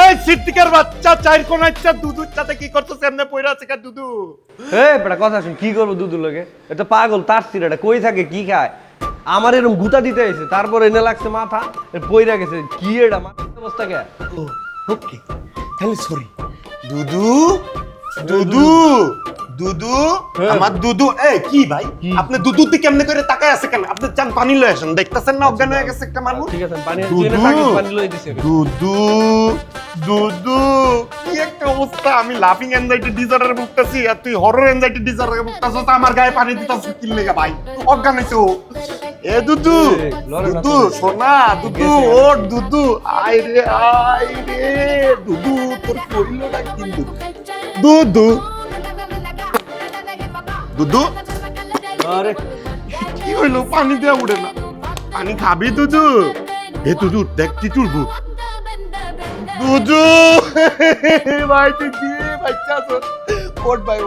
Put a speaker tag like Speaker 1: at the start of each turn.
Speaker 1: এই সিদ্দিকার বাচ্চা চাইর কোন আচ্ছা দুধুর সাথে কি করতেছ এমনি পয়রা আছে কা দুধু
Speaker 2: এই বেটা কথা শুন কি করবো দুধুর লগে এটা পাগল তার সিরাটা কই থাকে কি খায় আমার এরকম গুতা দিতে আইছে তারপর এনে লাগছে মাথা পইরা গেছে কি এটা মাথা অবস্থা কে
Speaker 1: ও ওকে তাহলে সরি দুধু দুধু দুধু আমার দুধু এই কি ভাই আপনি দুধুতে কেমনে করে তাকায় আছে কেন আপনি চান পানি লয়ে আসেন দেখতাছেন না অজ্ঞান হয়ে গেছে একটা মানুষ
Speaker 2: ঠিক আছে পানি তুই এনে তাকে পানি লই দিছে
Speaker 1: দুধু দুধু কি একটা অবস্থা আমি লাফিং এনজাইটি ডিসঅর্ডারে ভুগতাছি আর তুই হরর এনজাইটি ডিসঅর্ডারে ভুগতাছস আমার গায়ে পানি দিতাছ কি লাগা ভাই অজ্ঞান হইছো এ দুধু দুধু সোনা দুধু ওর দুধু আয় রে দুধু তোর কইলোটা কিন্তু দুধু দুধু
Speaker 2: আরে
Speaker 1: কি হইলো পানি দেয়া উড়ে না পানি খাবি দুধু এ দুধু দেখ টিটুর ভূত দুধু ভাই তুই কি বাচ্চা তোর ওট ভাই